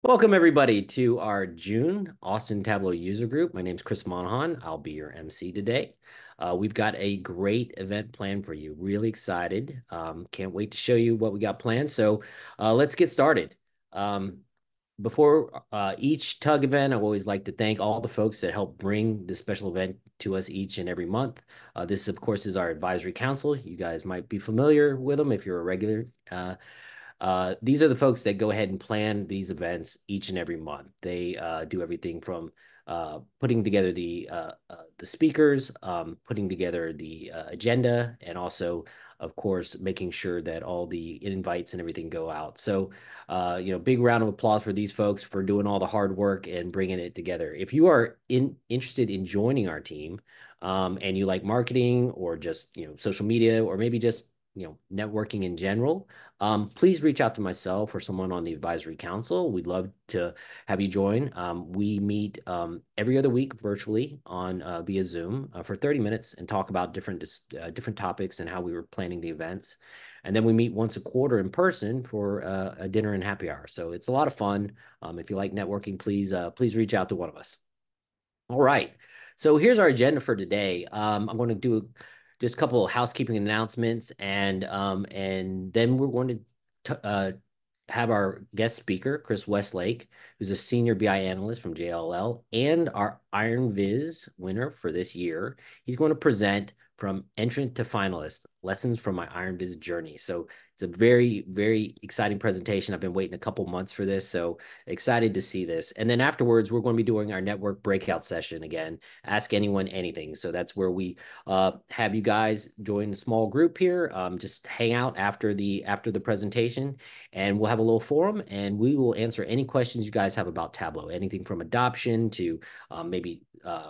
Welcome everybody to our June Austin Tableau user group. My name is Chris Monahan. I'll be your MC today. We've got a great event planned for you. Really excited. Can't wait to show you what we got planned. So let's get started. Um, before each TUG event, I always like to thank all the folks that help bring this special event to us each and every month. This, of course, is our advisory council. You guys might be familiar with them if you're a regular. These are the folks that go ahead and plan these events each and every month. They do everything from putting together the speakers, putting together the agenda, and also, of course, making sure that all the invites and everything go out. So, big round of applause for these folks for doing all the hard work and bringing it together. If you are interested in joining our team, and you like marketing or just social media or maybe just networking in general, please reach out to myself or someone on the advisory council. We'd love to have you join. We meet every other week virtually on via Zoom for 30 minutes and talk about different topics and how we were planning the events. And then we meet once a quarter in person for a dinner and happy hour. So it's a lot of fun. If you like networking, please reach out to one of us. All right. So here's our agenda for today. I'm going to do just a couple of housekeeping announcements, and then we're going to have our guest speaker, Chris Westlake, who's a senior BI analyst from JLL and our Iron Viz winner for this year. He's going to present from Entrant to Finalist, lessons from my Iron Viz journey. So it's a very, very exciting presentation. I've been waiting a couple months for this, so excited to see this. And then afterwards, we're going to be doing our network breakout session again. Ask anyone anything. So that's where we have you guys join a small group here. Just hang out after the presentation, and we'll have a little forum, and we will answer any questions you guys have about Tableau. Anything from adoption to maybe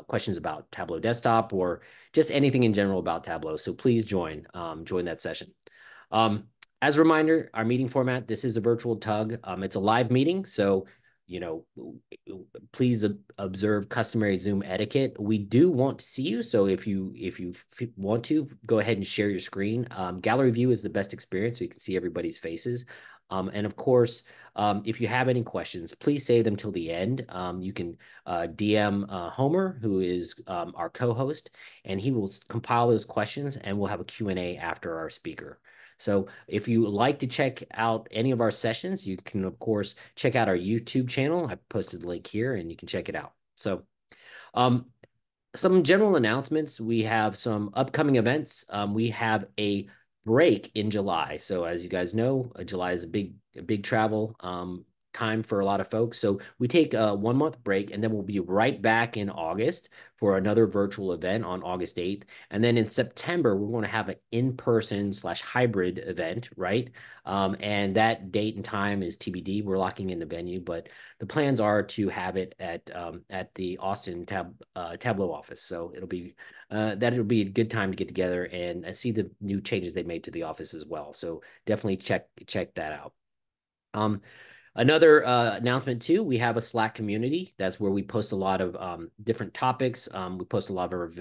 questions about Tableau desktop or just anything in general about Tableau. So please join that session. Um, as a reminder, our meeting format, this is a virtual TUG. It's a live meeting, so you know, please observe customary Zoom etiquette. We do want to see you, so if you want to, go ahead and share your screen. Gallery view is the best experience, so you can see everybody's faces. And of course, if you have any questions, please save them till the end. You can DM Homer, who is our co-host, and he will compile those questions, and we'll have a Q&A after our speaker. So if you like to check out any of our sessions, you can, of course, check out our YouTube channel. I posted the link here, and you can check it out. So um, some general announcements. We have some upcoming events. We have a break in July. So as you guys know, July is a big travel time for a lot of folks. So we take a 1 month break, and then we'll be right back in August for another virtual event on August 8th. And then in September, we're going to have an in-person slash hybrid event, right? And that date and time is TBD. We're locking in the venue, but the plans are to have it at the Austin Tableau office. So it'll be a good time to get together and see the new changes they made to the office as well. So definitely check that out. Another announcement too, we have a Slack community. That's where we post a lot of different topics. We post a lot of our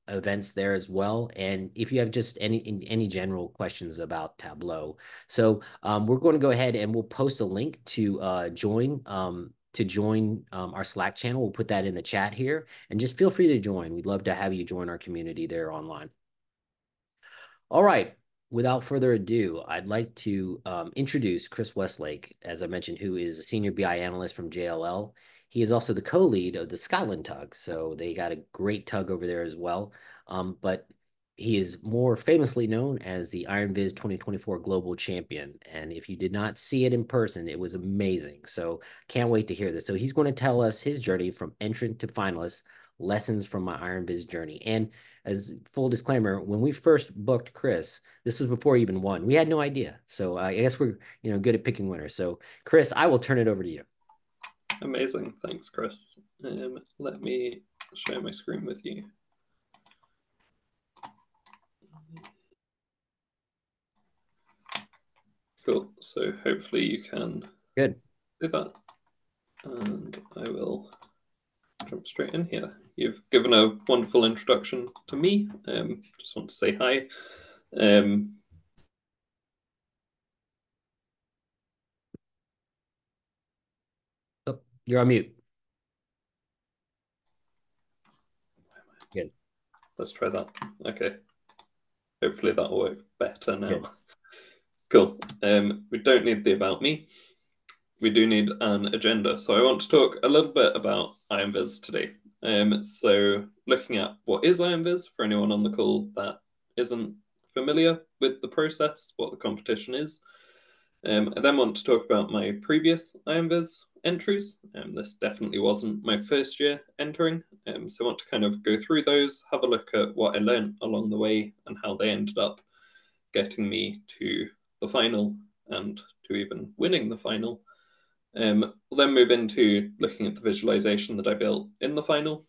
events there as well. And if you have just any general questions about Tableau, so we're going to go ahead and we'll post a link to join our Slack channel. We'll put that in the chat here, and just feel free to join. We'd love to have you join our community there online. All right. Without further ado, I'd like to introduce Chris Westlake, as I mentioned, who is a senior BI analyst from JLL. He is also the co-lead of the Scotland TUG, so they got a great TUG over there as well. But he is more famously known as the Iron Viz 2024 Global Champion. And if you did not see it in person, it was amazing. So can't wait to hear this. So he's going to tell us his journey from entrant to finalist, lessons from my Iron Viz journey. And as full disclaimer, when we first booked Chris, this was before he even won. We had no idea. So I guess we're good at picking winners. So Chris, I will turn it over to you. Amazing. Thanks, Chris. Let me share my screen with you. Cool. So hopefully you can Good. see that. And I will jump straight in here. You've given a wonderful introduction to me. Just want to say hi. You're on mute. Good. Let's try that. Okay. Hopefully that'll work better now. Good. Cool. We don't need the about me. We do need an agenda. So I want to talk a little bit about Iron Viz today. So looking at what is Iron Viz for anyone on the call that isn't familiar with the process, what the competition is. I then want to talk about my previous Iron Viz entries. This definitely wasn't my first year entering. So I want to kind of go through those, have a look at what I learned along the way and how they ended up getting me to the final and to even winning the final. We'll then move into looking at the visualization that I built in the final,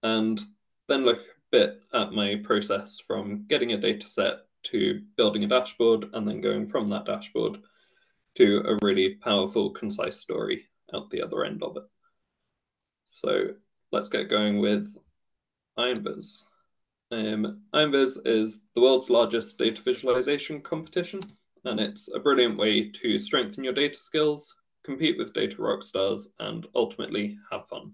and then look a bit at my process from getting a data set to building a dashboard, and then going from that dashboard to a really powerful, concise story out the other end of it. So let's get going with Iron Viz. Iron Viz is the world's largest data visualization competition, and it's a brilliant way to strengthen your data skills, compete with data rock stars, and ultimately have fun.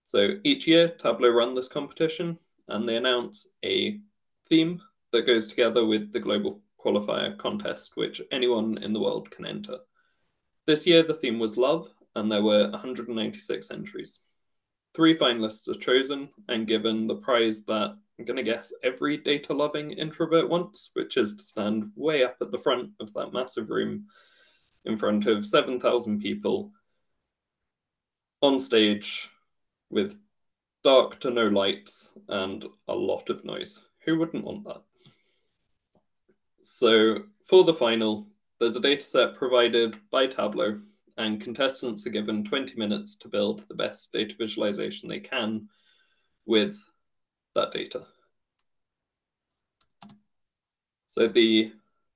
So each year, Tableau run this competition, and they announce a theme that goes together with the global qualifier contest, which anyone in the world can enter. This year, the theme was love, and there were 196 entries. 3 finalists are chosen and given the prize that I'm going to guess every data-loving introvert wants, which is to stand way up at the front of that massive room in front of 7,000 people on stage with dark to no lights and a lot of noise. Who wouldn't want that? So for the final, there's a dataset provided by Tableau, and contestants are given 20 minutes to build the best data visualization they can with that data. So the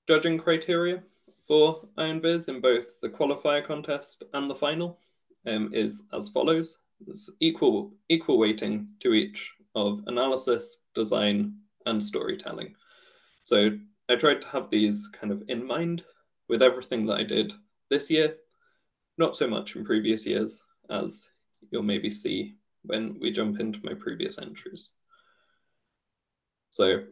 judging criteria for Iron Viz in both the qualifier contest and the final is as follows. There's equal weighting to each of analysis, design, and storytelling. So I tried to have these kind of in mind with everything that I did this year, not so much in previous years, as you'll maybe see when we jump into my previous entries. So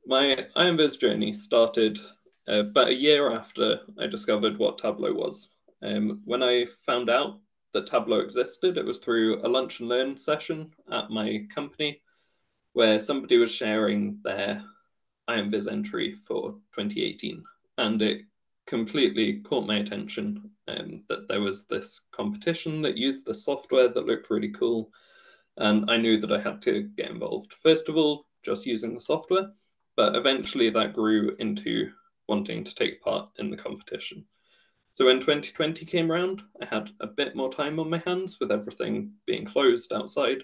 my Iron Viz journey started about a year after I discovered what Tableau was. When I found out that Tableau existed, it was through a lunch and learn session at my company where somebody was sharing their Iron Viz entry for 2018, and it completely caught my attention that there was this competition that used the software that looked really cool, and I knew that I had to get involved. First of all, just using the software, but eventually that grew into wanting to take part in the competition. So when 2020 came around, I had a bit more time on my hands with everything being closed outside.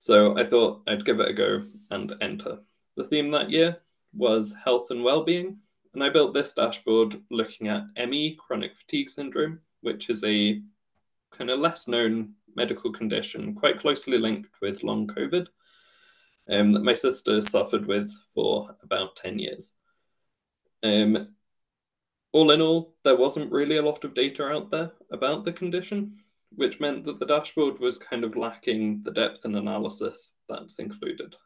So I thought I'd give it a go and enter. The theme that year was health and well-being, and I built this dashboard looking at ME, chronic fatigue syndrome, which is a kind of less known medical condition, quite closely linked with long COVID, that my sister suffered with for about 10 years. All in all, there wasn't really a lot of data out there about the condition, which meant that the dashboard was kind of lacking the depth and analysis that's included.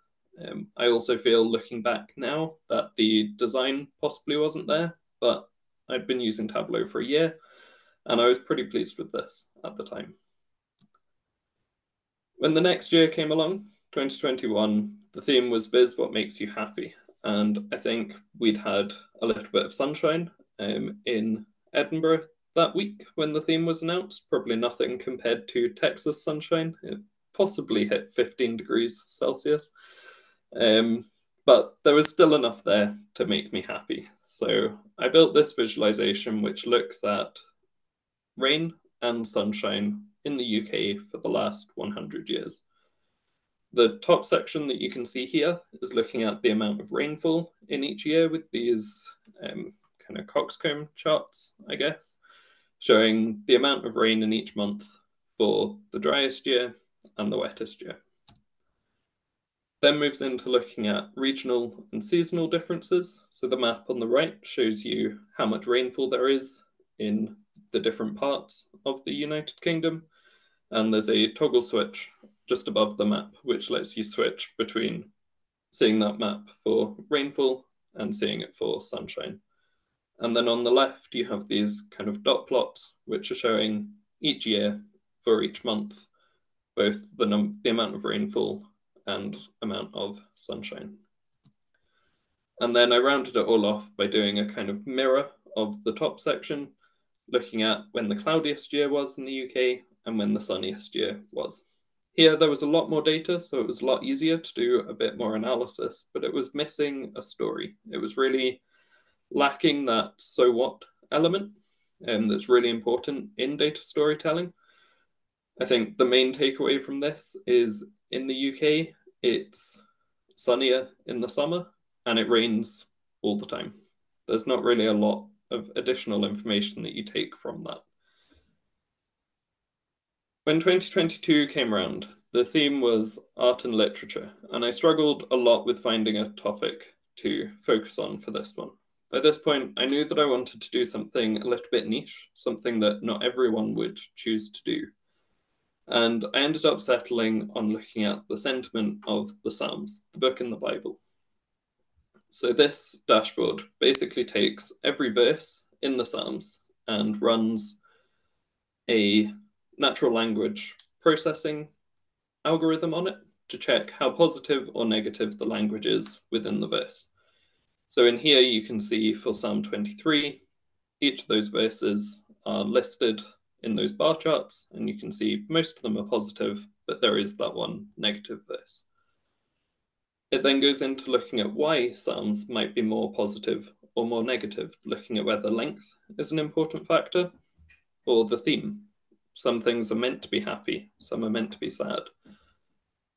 I also feel, looking back now, that the design possibly wasn't there, but I'd been using Tableau for a year, and I was pretty pleased with this at the time. When the next year came along, 2021, the theme was Viz, what makes you happy? And I think we'd had a little bit of sunshine in Edinburgh that week when the theme was announced. Probably nothing compared to Texas sunshine. It possibly hit 15 degrees Celsius. But there was still enough there to make me happy. So I built this visualization which looks at rain and sunshine in the UK for the last 100 years. The top section that you can see here is looking at the amount of rainfall in each year with these kind of coxcomb charts, I guess, showing the amount of rain in each month for the driest year and the wettest year. Then moves into looking at regional and seasonal differences. So the map on the right shows you how much rainfall there is in the different parts of the United Kingdom. And there's a toggle switch just above the map, which lets you switch between seeing that map for rainfall and seeing it for sunshine. And then on the left, you have these kind of dot plots, which are showing each year for each month, both the amount of rainfall and amount of sunshine. And then I rounded it all off by doing a kind of mirror of the top section, looking at when the cloudiest year was in the UK and when the sunniest year was. Here, there was a lot more data, so it was a lot easier to do a bit more analysis, but it was missing a story. It was really lacking that so what element that's really important in data storytelling. I think the main takeaway from this is in the UK, it's sunnier in the summer and it rains all the time. There's not really a lot of additional information that you take from that. When 2022 came around, the theme was art and literature, and I struggled a lot with finding a topic to focus on for this one. By this point, I knew that I wanted to do something a little bit niche, something that not everyone would choose to do. And I ended up settling on looking at the sentiment of the Psalms, the book in the Bible. So this dashboard basically takes every verse in the Psalms and runs a natural language processing algorithm on it to check how positive or negative the language is within the verse. So in here, you can see for Psalm 23, each of those verses are listed in those bar charts, and you can see most of them are positive, but there is that one negative verse. It then goes into looking at why Psalms might be more positive or more negative, looking at whether length is an important factor or the theme. Some things are meant to be happy, some are meant to be sad.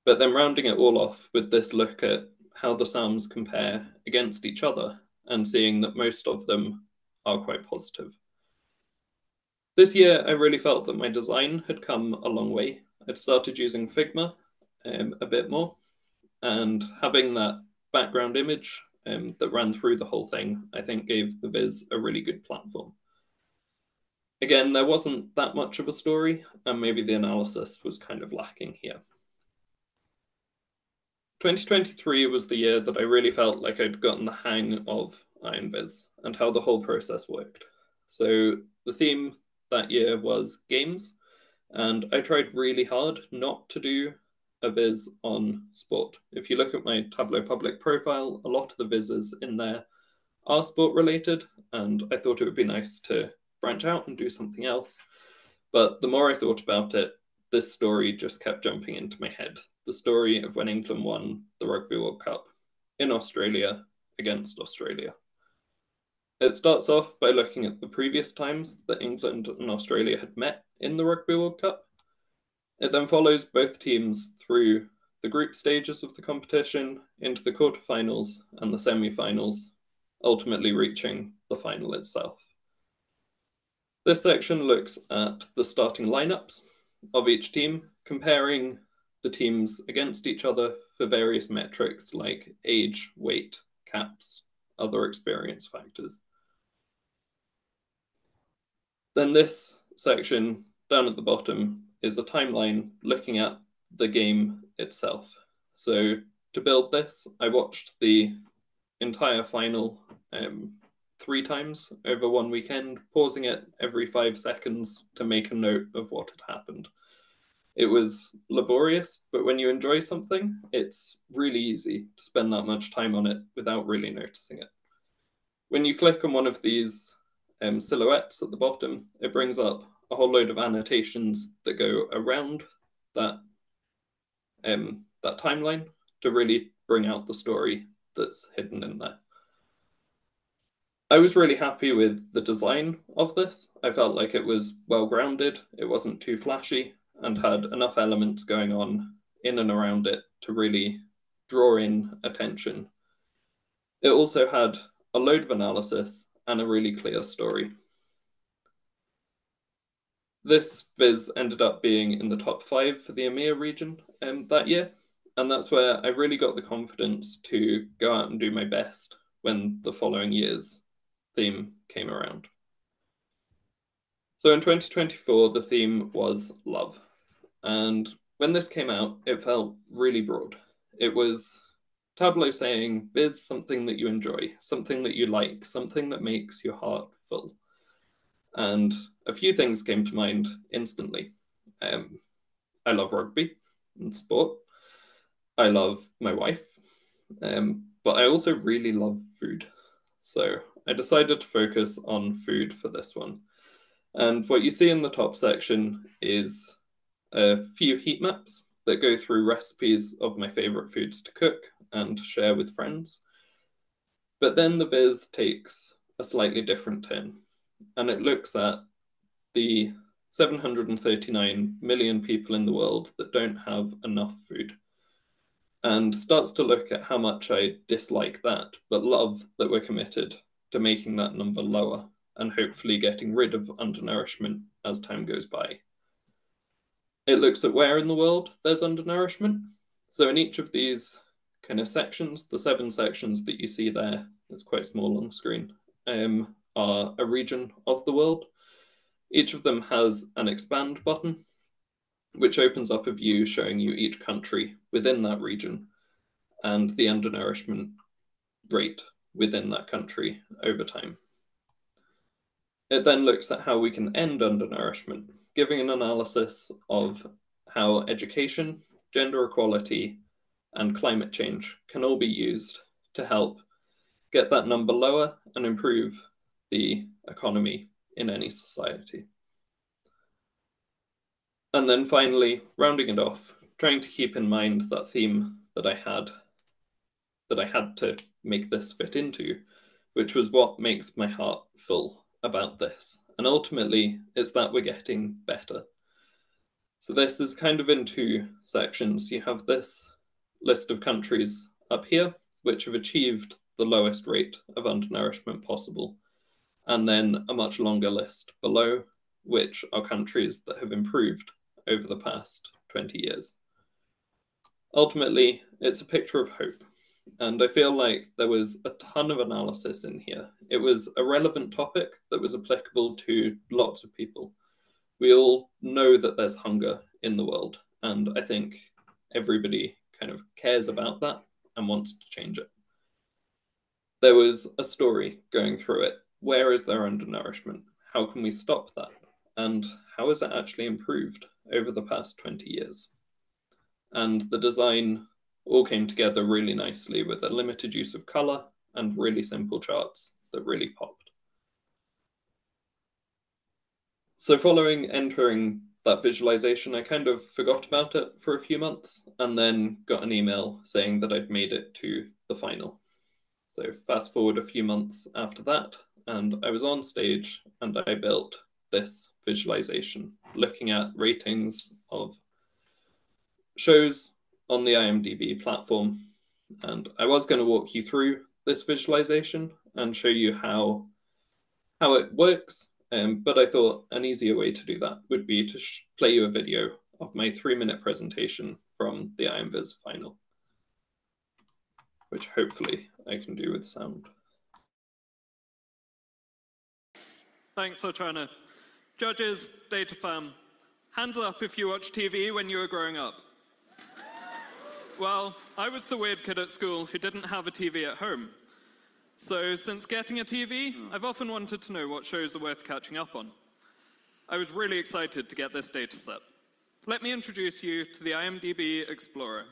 But then rounding it all off with this look at how the Psalms compare against each other and seeing that most of them are quite positive. This year, I really felt that my design had come a long way. I'd started using Figma a bit more, and having that background image that ran through the whole thing, I think gave the Viz a really good platform. Again, there wasn't that much of a story, and maybe the analysis was kind of lacking here. 2023 was the year that I really felt like I'd gotten the hang of Iron Viz and how the whole process worked. So the theme that year was games, and I tried really hard not to do a Viz on sport. If you look at my Tableau public profile, a lot of the Vizes in there are sport related, and I thought it would be nice to branch out and do something else. But the more I thought about it, this story just kept jumping into my head. The story of when England won the Rugby World Cup in Australia against Australia. It starts off by looking at the previous times that England and Australia had met in the Rugby World Cup. It then follows both teams through the group stages of the competition into the quarterfinals and the semi-finals, ultimately reaching the final itself. This section looks at the starting lineups of each team, comparing the teams against each other for various metrics like age, weight, caps, other experience factors. Then this section down at the bottom is a timeline looking at the game itself. So to build this, I watched the entire final 3 times over one weekend, pausing it every 5 seconds to make a note of what had happened. It was laborious, but when you enjoy something, it's really easy to spend that much time on it without really noticing it. When you click on one of these silhouettes at the bottom, it brings up a whole load of annotations that go around that timeline to really bring out the story that's hidden in there. I was really happy with the design of this. I felt like it was well grounded, it wasn't too flashy, and had enough elements going on in and around it to really draw in attention. It also had a load of analysis and a really clear story. This Viz ended up being in the top 5 for the EMEA region that year, and that's where I really got the confidence to go out and do my best when the following year's theme came around. So in 2024, the theme was love. And when this came out, it felt really broad. It was Tableau saying, Viz something that you enjoy, something that you like, something that makes your heart full. And a few things came to mind instantly. I love rugby and sport. I love my wife, but I also really love food. So I decided to focus on food for this one. And what you see in the top section is a few heat maps that go through recipes of my favorite foods to cook and share with friends. But then the Viz takes a slightly different turn, and it looks at the 739 million people in the world that don't have enough food, and starts to look at how much I dislike that, but love that we're committed to making that number lower and hopefully getting rid of undernourishment as time goes by. It looks at where in the world there's undernourishment. So in each of these kind of sections, the 7 sections that you see there, it's quite small on the screen, are a region of the world. Each of them has an expand button, which opens up a view showing you each country within that region and the undernourishment rate within that country over time. It then looks at how we can end undernourishment, giving an analysis of how education, gender equality, and climate change can all be used to help get that number lower and improve the economy in any society. And then finally, rounding it off, trying to keep in mind that theme that I had to make this fit into, which was what makes my heart full about this. And ultimately, it's that we're getting better. So this is kind of in 2 sections. You have this list of countries up here, which have achieved the lowest rate of undernourishment possible, and then a much longer list below, which are countries that have improved over the past 20 years. Ultimately, it's a picture of hope. And I feel like there was a ton of analysis in here. It was a relevant topic that was applicable to lots of people. We all know that there's hunger in the world, and I think everybody kind of cares about that and wants to change it. There was a story going through it. Where is there undernourishment? How can we stop that? And how has it actually improved over the past 20 years? And the design all came together really nicely with a limited use of color and really simple charts that really popped. So following entering that visualization, I kind of forgot about it for a few months and then got an email saying that I'd made it to the final. So fast forward a few months after that, and I was on stage and I built this visualization, looking at ratings of shows on the IMDb platform. And I was going to walk you through this visualization and show you how it works. But I thought an easier way to do that would be to play you a video of my 3-minute presentation from the Iron Viz final, which hopefully I can do with sound. Thanks, Latrana. Judges, data fam, hands up if you watched TV when you were growing up. Well, I was the weird kid at school who didn't have a TV at home. So since getting a TV, I've often wanted to know what shows are worth catching up on. I was really excited to get this data set. Let me introduce you to the IMDb Explorer.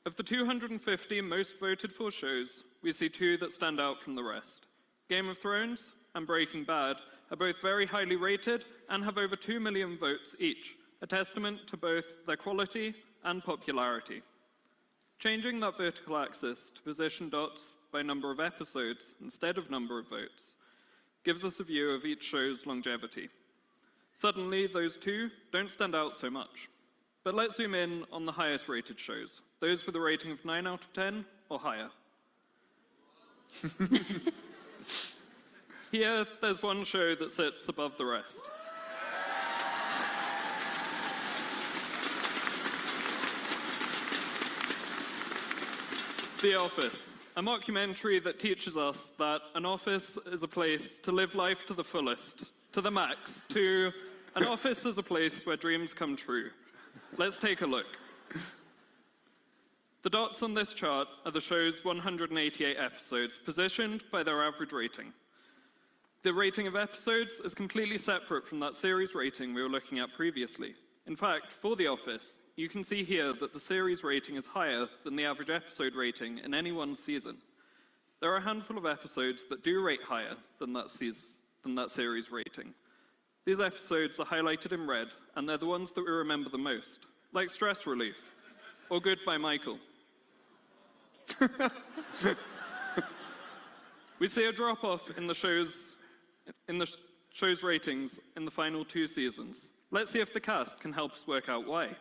Of the 250 most voted for shows, we see 2 that stand out from the rest. Game of Thrones and Breaking Bad are both very highly rated and have over 2 million votes each, a testament to both their quality and popularity. Changing that vertical axis to position dots by number of episodes instead of number of votes gives us a view of each show's longevity. Suddenly, those 2 don't stand out so much. But let's zoom in on the highest rated shows, those with a rating of 9 out of 10 or higher. Here, there's one show that sits above the rest. The Office, a mockumentary that teaches us that an office is a place to live life to the fullest, to the max, to an office is a place where dreams come true. Let's take a look. The dots on this chart are the show's 188 episodes, positioned by their average rating. The rating of episodes is completely separate from that series rating we were looking at previously. In fact, for The Office, you can see here that the series rating is higher than the average episode rating in any one season. There are a handful of episodes that do rate higher than that series rating. These episodes are highlighted in red, and they're the ones that we remember the most, like Stress Relief, or Goodbye Michael. We see a drop-off in the show's ratings in the final 2 seasons. Let's see if the cast can help us work out why.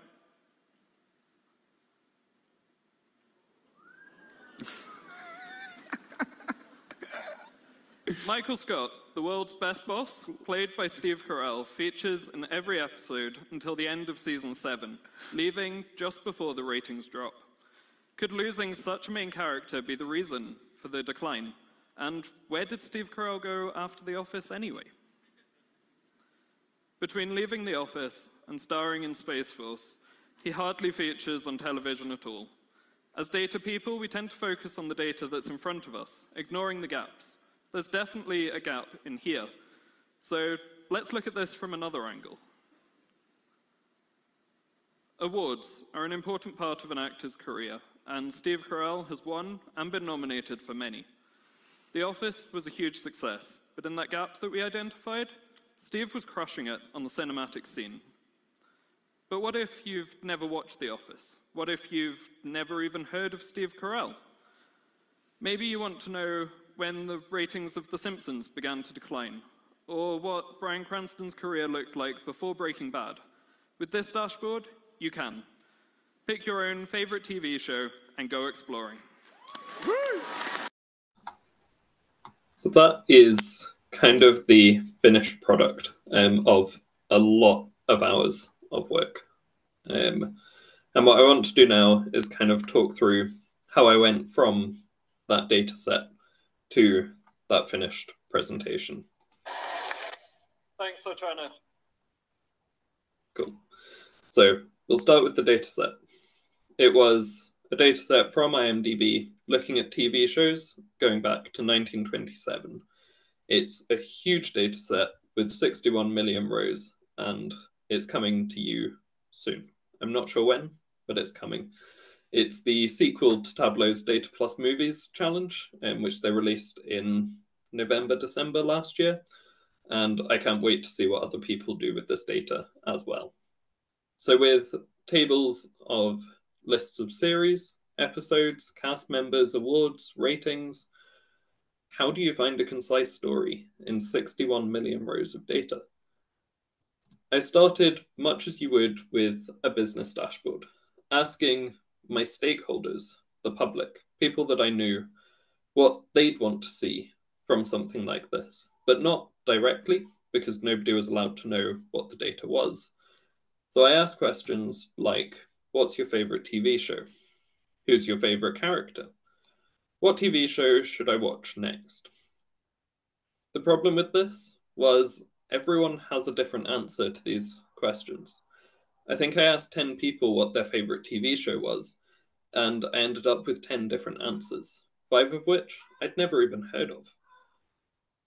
Michael Scott, the world's best boss, played by Steve Carell, features in every episode until the end of season 7, leaving just before the ratings drop. Could losing such a main character be the reason for the decline? And where did Steve Carell go after The Office anyway? Between leaving The Office and starring in Space Force, he hardly features on television at all. As data people, we tend to focus on the data that's in front of us, ignoring the gaps. There's definitely a gap in here. So let's look at this from another angle. Awards are an important part of an actor's career, and Steve Carell has won and been nominated for many. The Office was a huge success, but in that gap that we identified, Steve was crushing it on the cinematic scene. But what if you've never watched The Office? What if you've never even heard of Steve Carell? Maybe you want to know when the ratings of The Simpsons began to decline, or what Bryan Cranston's career looked like before Breaking Bad. With this dashboard, you can. Pick your own favorite TV show and go exploring. So that is kind of the finished product of a lot of hours of work. And what I want to do now is kind of talk through how I went from that data set to that finished presentation. Thanks, Otrana. Cool. So we'll start with the data set. It was a data set from IMDb looking at TV shows going back to 1927. It's a huge data set with 61 million rows, and it's coming to you soon. I'm not sure when, but it's coming. It's the sequel to Tableau's Data Plus Movies challenge, which they released in November, December last year. And I can't wait to see what other people do with this data as well. So with tables of lists of series, episodes, cast members, awards, ratings, how do you find a concise story in 61 million rows of data? I started much as you would with a business dashboard, asking my stakeholders, the public, people that I knew, what they'd want to see from something like this, but not directly, because nobody was allowed to know what the data was. So I asked questions like, what's your favorite TV show? Who's your favorite character? What TV show should I watch next? The problem with this was everyone has a different answer to these questions. I think I asked 10 people what their favorite TV show was, and I ended up with 10 different answers, 5 of which I'd never even heard of.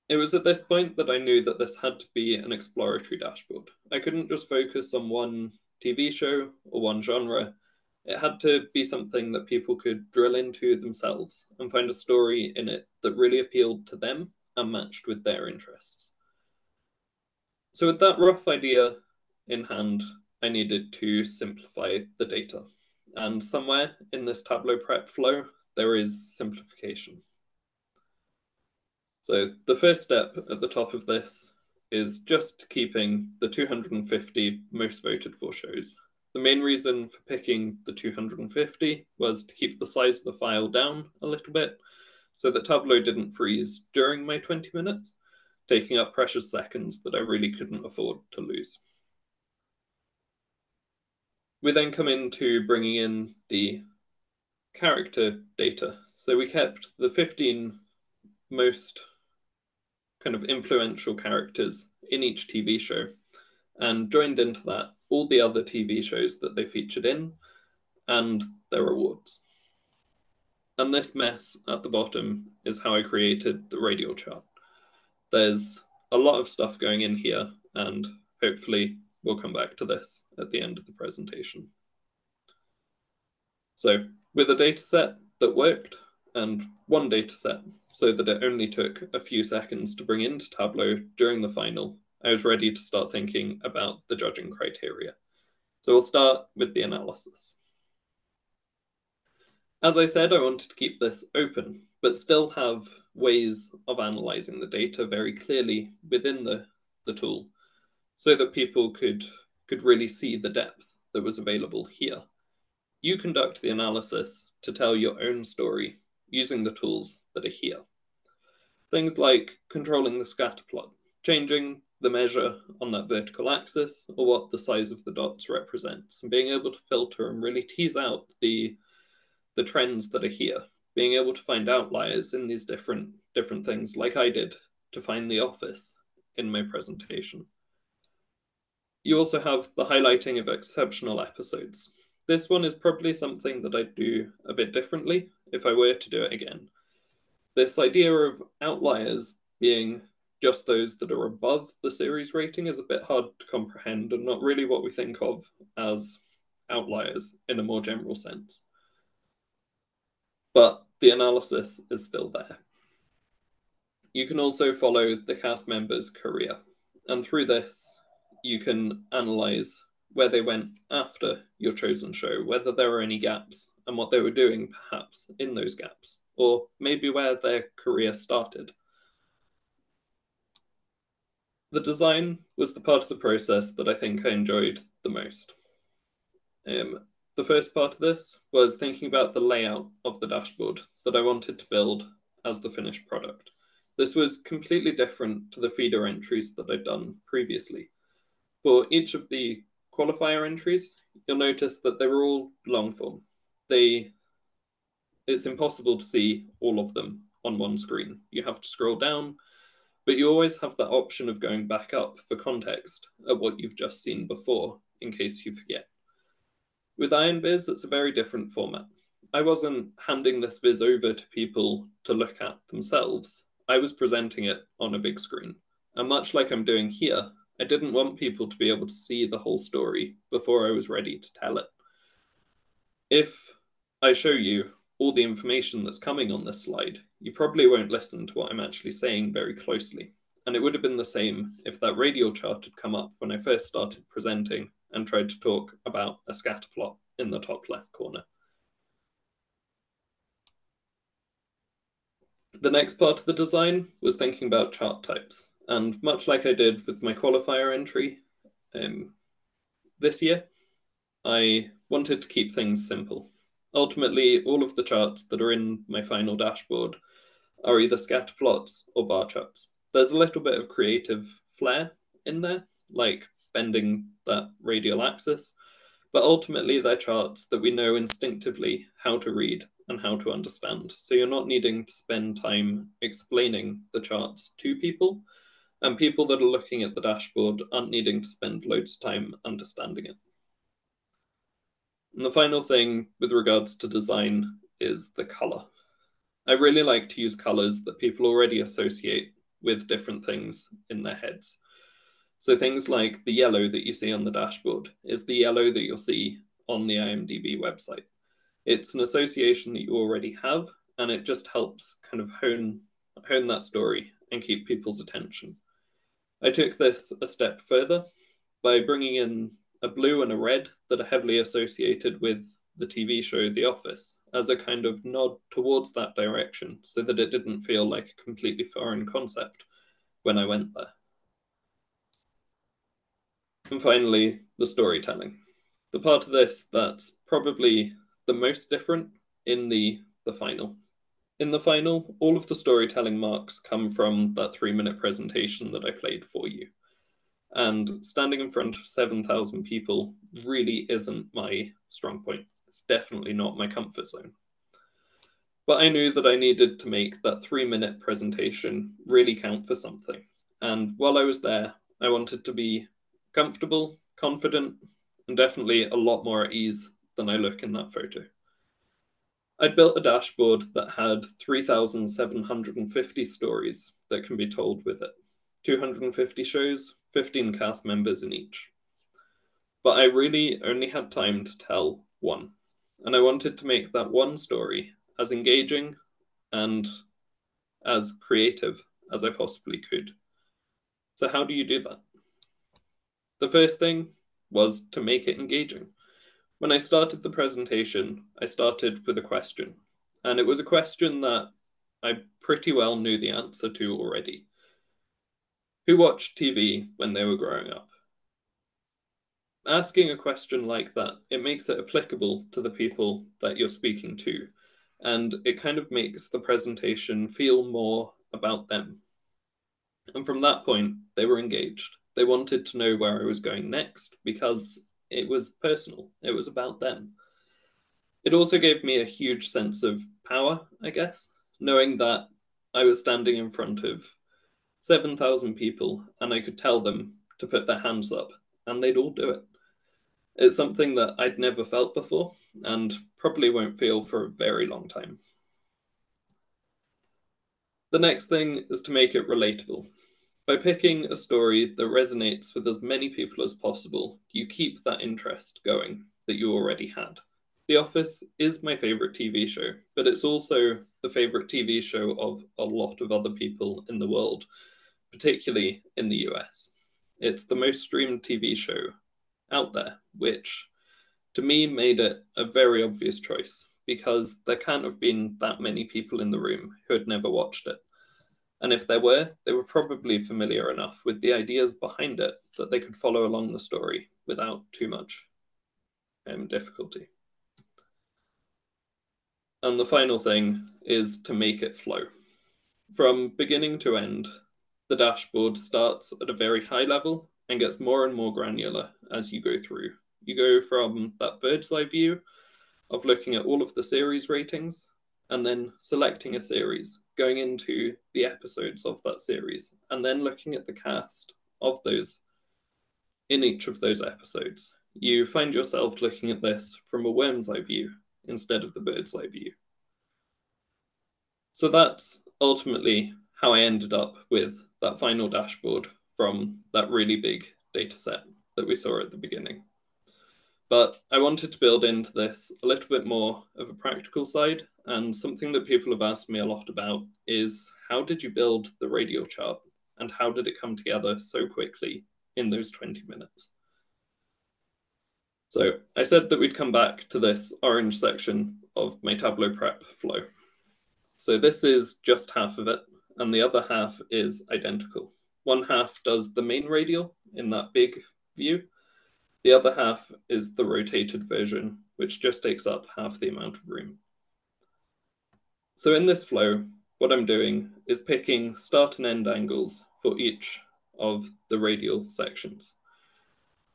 It was at this point that I knew that this had to be an exploratory dashboard. I couldn't just focus on one TV show or one genre. It had to be something that people could drill into themselves and find a story in it that really appealed to them and matched with their interests. So with that rough idea in hand, I needed to simplify the data. And somewhere in this Tableau prep flow, there is simplification. So the first step at the top of this is just keeping the 250 most voted for shows. The main reason for picking the 250 was to keep the size of the file down a little bit so that Tableau didn't freeze during my 20 minutes, taking up precious seconds that I really couldn't afford to lose. We then come into bringing in the character data. So we kept the 15 most kind of influential characters in each TV show and joined into that all the other TV shows that they featured in, and their awards. And this mess at the bottom is how I created the radial chart. There's a lot of stuff going in here, and hopefully we'll come back to this at the end of the presentation. So with a data set that worked, and one data set so that it only took a few seconds to bring into Tableau during the final, I was ready to start thinking about the judging criteria. So we'll start with the analysis. As I said, I wanted to keep this open, but still have ways of analyzing the data very clearly within the tool so that people could really see the depth that was available here. You conduct the analysis to tell your own story using the tools that are here. Things like controlling the scatter plot, changing the measure on that vertical axis or what the size of the dots represents, and being able to filter and really tease out the trends that are here, being able to find outliers in these different things like I did to find the office in my presentation. You also have the highlighting of exceptional episodes. This one is probably something that I'd do a bit differently if I were to do it again. This idea of outliers being just those that are above the series rating is a bit hard to comprehend and not really what we think of as outliers in a more general sense. But the analysis is still there. You can also follow the cast member's career, and through this, you can analyze where they went after your chosen show, whether there were any gaps, and what they were doing perhaps in those gaps, or maybe where their career started. The design was the part of the process that I think I enjoyed the most. The first part of this was thinking about the layout of the dashboard that I wanted to build as the finished product. This was completely different to the feeder entries that I'd done previously. For each of the qualifier entries, you'll notice that they were all long form. It's impossible to see all of them on one screen. You have to scroll down, but you always have that option of going back up for context at what you've just seen before, in case you forget. With Iron Viz, it's a very different format. I wasn't handing this viz over to people to look at themselves. I was presenting it on a big screen. And much like I'm doing here, I didn't want people to be able to see the whole story before I was ready to tell it. If I show you all the information that's coming on this slide, you probably won't listen to what I'm actually saying very closely. And it would have been the same if that radial chart had come up when I first started presenting and tried to talk about a scatter plot in the top left corner. The next part of the design was thinking about chart types. And much like I did with my qualifier entry this year, I wanted to keep things simple. Ultimately, all of the charts that are in my final dashboard are either scatter plots or bar charts. There's a little bit of creative flair in there, like bending that radial axis, but ultimately they're charts that we know instinctively how to read and how to understand. So you're not needing to spend time explaining the charts to people, and people that are looking at the dashboard aren't needing to spend loads of time understanding it. And the final thing with regards to design is the color. I really like to use colors that people already associate with different things in their heads. So things like the yellow that you see on the dashboard is the yellow that you'll see on the IMDb website. It's an association that you already have, and it just helps kind of hone that story and keep people's attention. I took this a step further by bringing in a blue and a red that are heavily associated with the TV show The Office as a kind of nod towards that direction so that it didn't feel like a completely foreign concept when I went there. And finally, the storytelling. The part of this that's probably the most different in the final. In the final, all of the storytelling marks come from that 3-minute presentation that I played for you. And standing in front of 7,000 people really isn't my strong point. It's definitely not my comfort zone. But I knew that I needed to make that 3-minute presentation really count for something. And while I was there, I wanted to be comfortable, confident, and definitely a lot more at ease than I look in that photo. I'd built a dashboard that had 3,750 stories that can be told with it, 250 shows, 15 cast members in each. But I really only had time to tell one, and I wanted to make that one story as engaging and as creative as I possibly could. So how do you do that? The first thing was to make it engaging. When I started the presentation, I started with a question, and it was a question that I pretty well knew the answer to already. Who watched TV when they were growing up? Asking a question like that, it makes it applicable to the people that you're speaking to, and it kind of makes the presentation feel more about them. And from that point, they were engaged. They wanted to know where I was going next because it was personal. It was about them. It also gave me a huge sense of power, I guess, knowing that I was standing in front of 7,000 people and I could tell them to put their hands up and they'd all do it. It's something that I'd never felt before and probably won't feel for a very long time. The next thing is to make it relatable. By picking a story that resonates with as many people as possible, you keep that interest going that you already had. The Office is my favourite TV show, but it's also the favourite TV show of a lot of other people in the world, particularly in the US. It's the most streamed TV show out there, which to me made it a very obvious choice because there can't have been that many people in the room who had never watched it. And if there were, they were probably familiar enough with the ideas behind it that they could follow along the story without too much difficulty. And the final thing is to make it flow. From beginning to end, the dashboard starts at a very high level and gets more and more granular as you go through. You go from that bird's eye view of looking at all of the series ratings and then selecting a series, going into the episodes of that series, and then looking at the cast of those in each of those episodes. You find yourself looking at this from a worm's eye view instead of the bird's eye view. So that's ultimately how I ended up with that final dashboard from that really big data set that we saw at the beginning. But I wanted to build into this a little bit more of a practical side, and something that people have asked me a lot about is how did you build the radial chart and how did it come together so quickly in those 20 minutes? So I said that we'd come back to this orange section of my Tableau prep flow. So this is just half of it, and the other half is identical. One half does the main radial in that big view. The other half is the rotated version, which just takes up half the amount of room. So in this flow, what I'm doing is picking start and end angles for each of the radial sections.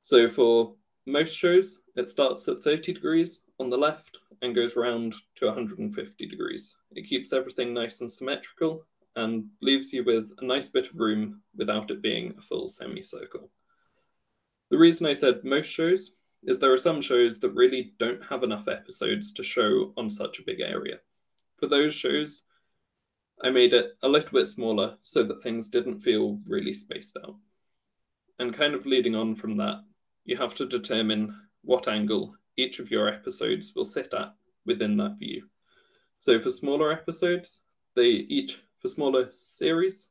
So for most shows, it starts at 30 degrees on the left and goes round to 150 degrees. It keeps everything nice and symmetrical and leaves you with a nice bit of room without it being a full semicircle. The reason I said most shows is there are some shows that really don't have enough episodes to show on such a big area. For those shows, I made it a little bit smaller so that things didn't feel really spaced out. And kind of leading on from that, you have to determine what angle each of your episodes will sit at within that view. So for smaller episodes, for smaller series,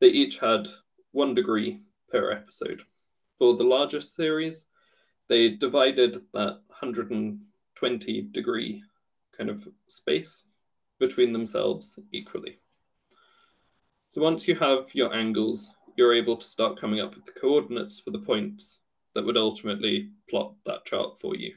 they each had 1 degree per episode. For the larger series, they divided that 120 degree kind of space between themselves equally. So once you have your angles, you're able to start coming up with the coordinates for the points that would ultimately plot that chart for you.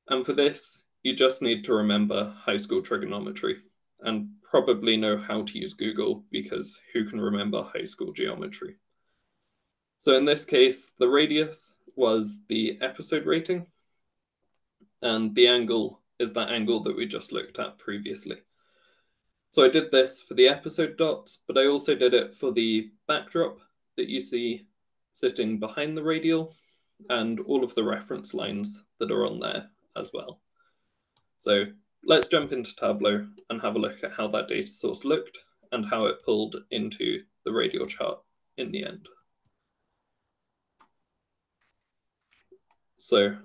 And for this, you just need to remember high school trigonometry and probably know how to use Google because who can remember high school geometry? So in this case, the radius was the episode rating, and the angle is that angle that we just looked at previously. So I did this for the episode dots, but I also did it for the backdrop that you see sitting behind the radial, and all of the reference lines that are on there as well. So let's jump into Tableau and have a look at how that data source looked and how it pulled into the radial chart in the end. So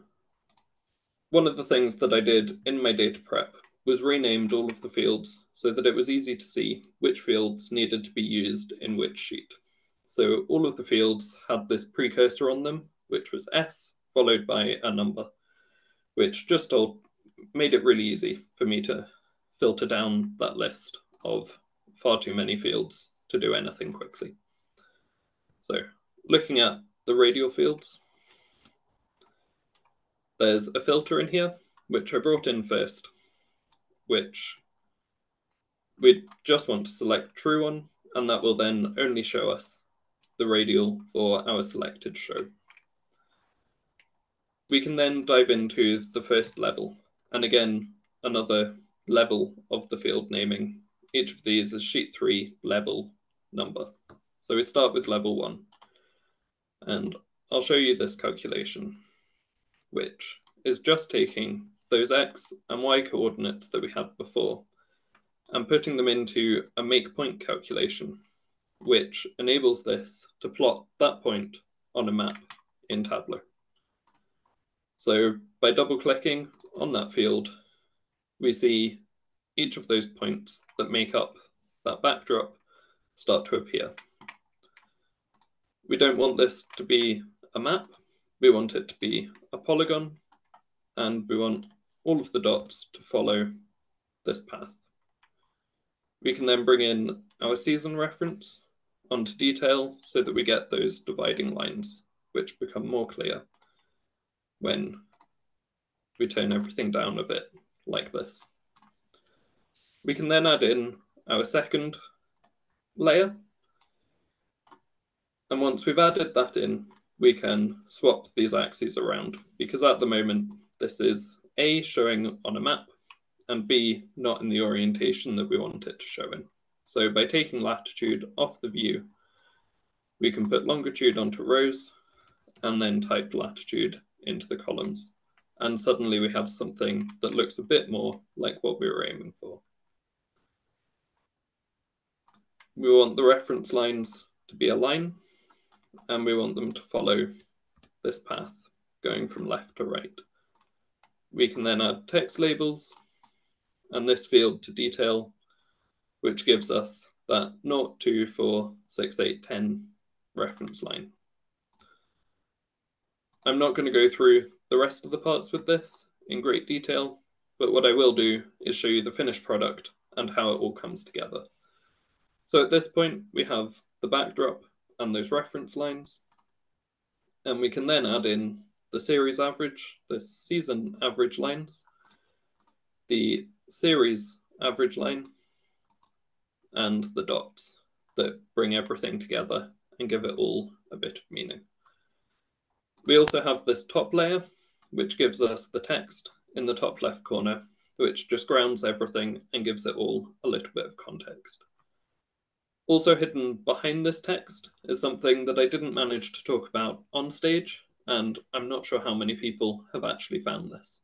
one of the things that I did in my data prep was renamed all of the fields so that it was easy to see which fields needed to be used in which sheet. So all of the fields had this precursor on them, which was S, followed by a number, which just made it really easy for me to filter down that list of far too many fields to do anything quickly. So looking at the radial fields, there's a filter in here, which I brought in first, which we just want to select true on, and that will then only show us the radial for our selected show. We can then dive into the first level, and again, another level of the field naming. Each of these is sheet 3 level number. So we start with level 1, and I'll show you this calculation, which is just taking those X and Y coordinates that we had before and putting them into a make point calculation, which enables this to plot that point on a map in Tableau. So by double clicking on that field, we see each of those points that make up that backdrop start to appear. We don't want this to be a map, we want it to be a polygon, and we want all of the dots to follow this path. We can then bring in our season reference onto detail so that we get those dividing lines, which become more clear when we turn everything down a bit like this. We can then add in our second layer. And once we've added that in, we can swap these axes around, because at the moment, this is A, showing on a map, and B, not in the orientation that we want it to show in. So by taking latitude off the view, we can put longitude onto rows and then type latitude into the columns. And suddenly we have something that looks a bit more like what we were aiming for. We want the reference lines to be a line, and we want them to follow this path going from left to right. We can then add text labels and this field to detail, which gives us that 0, 2, 4, 6, 8, 10 reference line. I'm not going to go through the rest of the parts with this in great detail, but what I will do is show you the finished product and how it all comes together. So at this point, we have the backdrop and those reference lines, and we can then add in the series average, the season average lines, the series average line, and the dots that bring everything together and give it all a bit of meaning. We also have this top layer, which gives us the text in the top left corner, which just grounds everything and gives it all a little bit of context. Also hidden behind this text is something that I didn't manage to talk about on stage, and I'm not sure how many people have actually found this.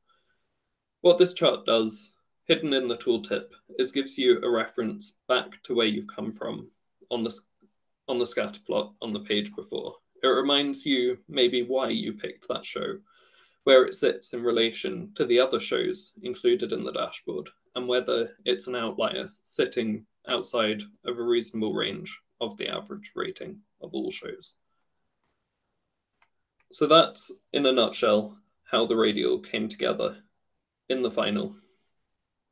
What this chart does, hidden in the tooltip, is gives you a reference back to where you've come from on the scatter plot on the page before. It reminds you maybe why you picked that show, where it sits in relation to the other shows included in the dashboard, and whether it's an outlier sitting outside of a reasonable range of the average rating of all shows. So that's, in a nutshell, how the radial came together in the final.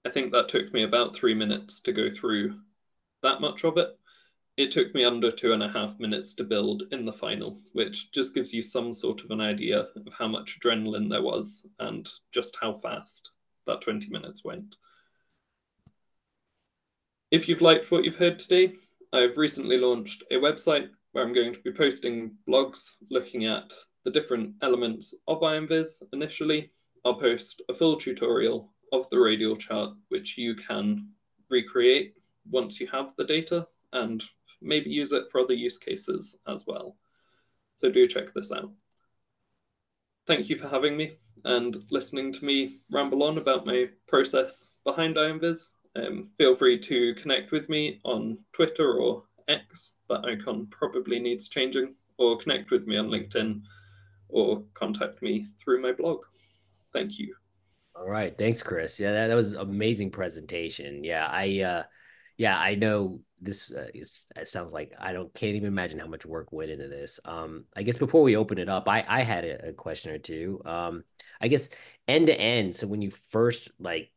I think that took me about 3 minutes to go through that much of it. It took me under 2.5 minutes to build in the final, which just gives you some sort of an idea of how much adrenaline there was and just how fast that 20 minutes went. If you've liked what you've heard today, I've recently launched a website where I'm going to be posting blogs looking at the different elements of Iron Viz initially. I'll post a full tutorial of the radial chart, which you can recreate once you have the data and maybe use it for other use cases as well. So do check this out. thank you for having me and listening to me ramble on about my process behind Iron Viz. Feel free to connect with me on Twitter or X. That icon probably needs changing, or connect with me on LinkedIn, or contact me through my blog. Thank you. All right, thanks, Chris. Yeah, that was an amazing presentation. Yeah, I know this it sounds like I don't can't even imagine how much work went into this. I guess before we open it up, I had a question or two. I guess end to end. So when you first like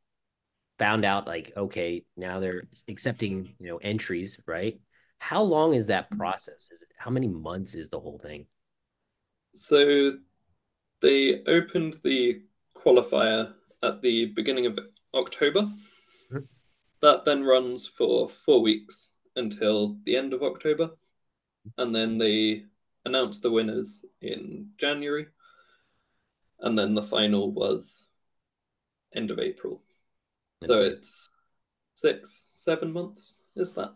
found out like okay, now they're accepting, entries, right? How long is that process? Is it how many months is the whole thing? So they opened the qualifier at the beginning of October. Mhm. That then runs for 4 weeks until the end of October. And then they announced the winners in January. And then the final was end of April. End So of April. it's 6, 7 months, is that?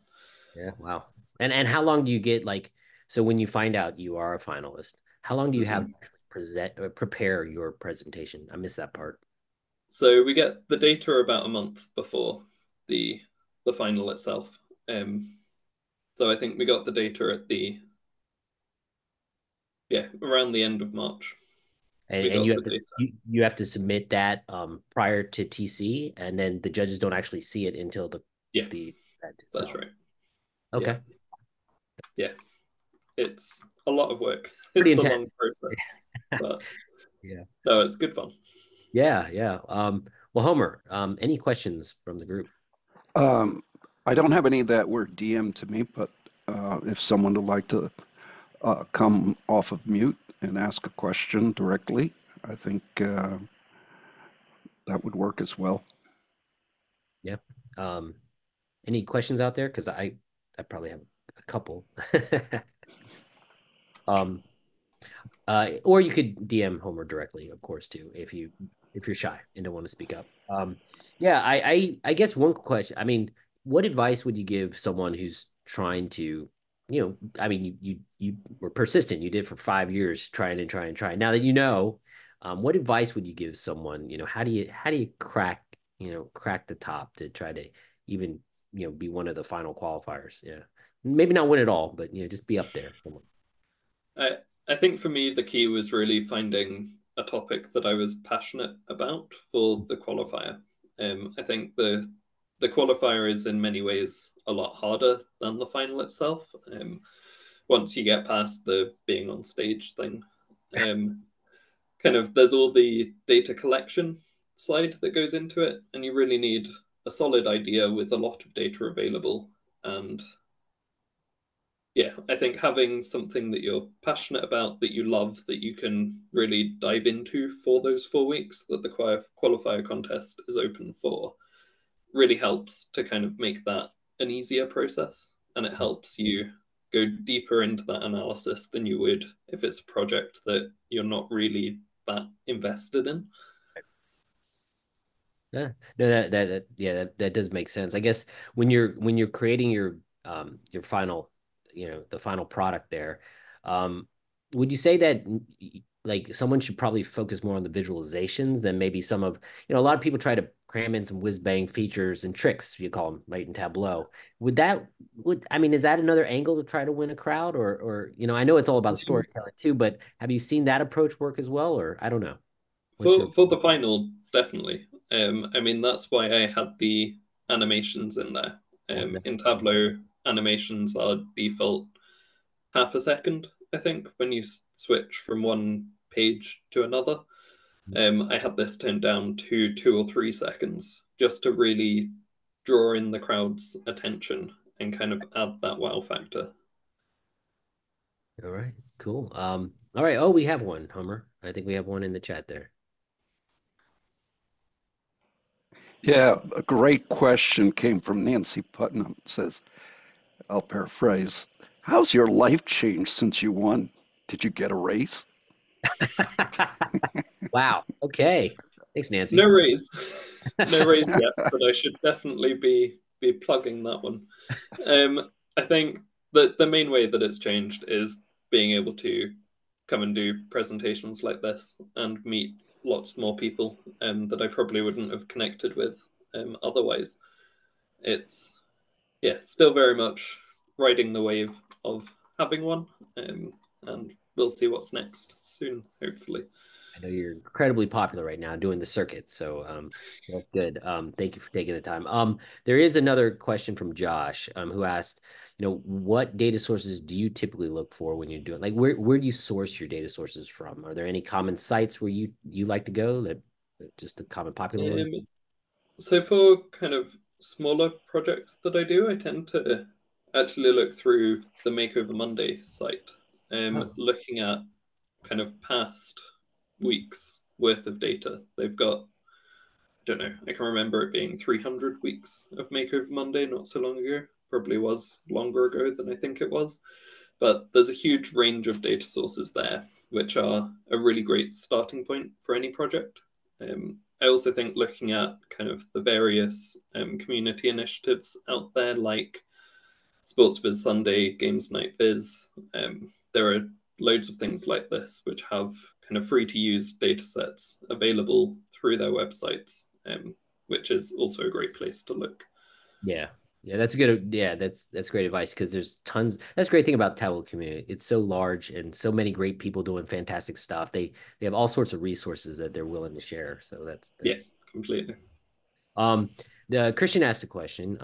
Yeah, wow. And how long do you get like so when you find out you are a finalist, how long do you have to Mm-hmm. present or prepare your presentation? I missed that part. So we get the data about a month before the the final itself. So I think we got the data at the around the end of March. We And you got the have to data. you have to submit that prior to TC and then the judges don't actually see it until Yeah, the event that's itself. right. Yeah, Okay. yeah. It's a lot of work. Pretty It's a intense. long process, but Yeah. no, it's good fun. Yeah, yeah. Well, Homer, any questions from the group? Um, I don't have any that were DM'd to me, but if someone would like to come off of mute and ask a question directly, I think that would work as well. Yeah. Um, any questions out there? Because I probably have a couple. Um, or you could DM Homer directly, of course, too, if you're shy and don't want to speak up. Yeah, I guess one question. I mean, what advice would you give someone who's trying to, I mean, you were persistent. You did for 5 years, trying and trying and trying. Now that you know, what advice would you give someone? How do you crack the top to try to even be one of the final qualifiers? Yeah, maybe not win it all, but just be up there. I I think for me the key was really finding a topic that I was passionate about for the qualifier. I think the qualifier is in many ways a lot harder than the final itself. Once you get past the being on stage thing, um, kind of there's all the data collection side that goes into it, and you really need a solid idea with a lot of data available. And yeah, I think having something that you're passionate about, that you love, that you can really dive into for those 4 weeks that the qualifier contest is open for, really helps to kind of make that an easier process. And it helps you go deeper into that analysis than you would if it's a project that you're not really that invested in. Yeah, no, yeah, that does make sense. I guess when you're creating your final, the final product there, um, would you say that like someone should probably focus more on the visualizations than maybe some of, a lot of people try to cram in some whiz bang features and tricks, you call them, right, in Tableau. Would I mean, is that another angle to try to win a crowd or I know it's all about the storytelling too, but have you seen that approach work as well, or I don't know. What's your For the final, definitely. I mean, that's why I had the animations in there. In Tableau, animations are default half a second, I think, when you switch from one page to another. I had this turned down to 2 or 3 seconds just to really draw in the crowd's attention and kind of add that wow factor. All right, cool. All right. Oh, we have one, Hummer. I think we have one in the chat there. Yeah, a great question came from Nancy Putnam. It says, I'll paraphrase, how's your life changed since you won? Did you get a raise? Wow. Okay. Thanks, No Nancy. raise, no raise yet, but I should definitely be plugging that one. I think that the main way that it's changed is being able to come and do presentations like this and meet lots more people that I probably wouldn't have connected with otherwise. It's still very much riding the wave of having one, and we'll see what's next soon, hopefully. I know you're incredibly popular right now doing the circuit, so that's good. Thank you for taking the time. There is another question from Josh, who asked, what data sources do you typically look for when you're doing, like, where do you source your data sources from? Are there any common sites where you like to go, that just a common popular one? So for kind of smaller projects that I do, I tend to actually look through the Makeover Monday site, Oh, looking at kind of past weeks worth of data. They've got, I don't know, I can remember it being 300 weeks of Makeover Monday not so long ago. Probably was longer ago than I think it was. But there's a huge range of data sources there, which are a really great starting point for any project. I also think looking at kind of the various community initiatives out there, like Sports Viz Sunday, Games Night Viz, there are loads of things like this which have kind of free to use data sets available through their websites, which is also a great place to look. yeah. Yeah, that's good. Yeah, that's great advice, because there's tons. That's a great thing about Tableau community. It's so large and so many great people doing fantastic stuff. They have all sorts of resources that they're willing to share. So that's Yeah, that's completely. um the Christian asked a question.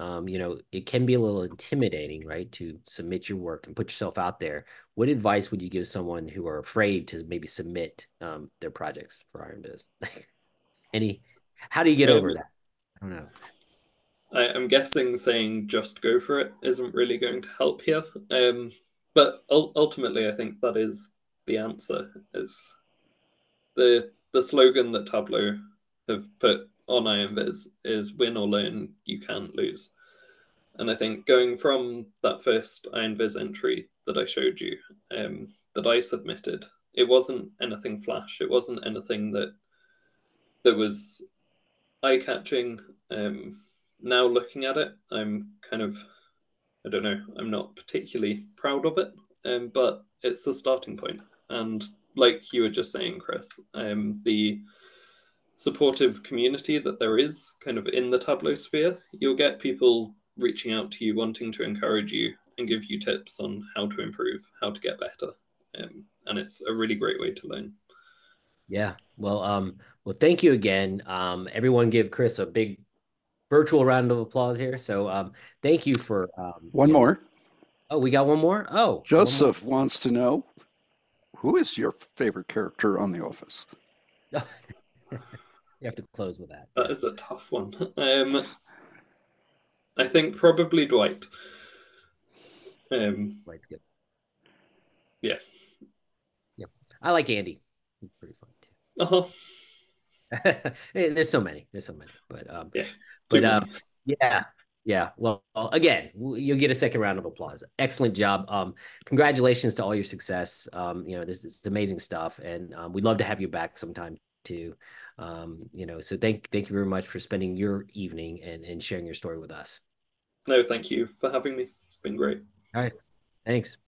It can be a little intimidating, right, to submit your work and put yourself out there. What advice would you give someone who are afraid to maybe submit their projects for Iron Viz? Any, how do you get over Um, that? I don't know. I'm guessing saying just go for it isn't really going to help here. But ultimately, I think that is the answer. Is the slogan that Tableau have put on Iron Viz is win or learn, you can't lose. And I think going from that first Iron Viz entry that I showed you, that I submitted, it wasn't anything flash. It wasn't anything that was eye catching. Now looking at it, I'm kind of, I don't know, I'm not particularly proud of it, but it's a starting point. And like you were just saying, Chris, the supportive community that there is kind of in the Tableau sphere, you'll get people reaching out to you, wanting to encourage you and give you tips on how to improve, how to get better. And it's a really great way to learn. Yeah. Well, thank you again. Everyone give Chris a big virtual round of applause here. So, thank you for, One more. oh, we got one more. Oh, one more. Joseph wants to know, who is your favorite character on The Office? You have to close with that. That Yeah. is a tough one. I think probably Dwight. Right's good. Yeah. Yeah. I like Andy. He's pretty fun too. Uh-huh. There's so many. There's so many. Yeah. Too But many. yeah. Yeah. Well, again, you'll get a second round of applause. Excellent job. Congratulations to all your success. This is amazing stuff, and we'd love to have you back sometime too. So thank you very much for spending your evening and sharing your story with us. No, thank you for having me. It's been great. All right. Thanks.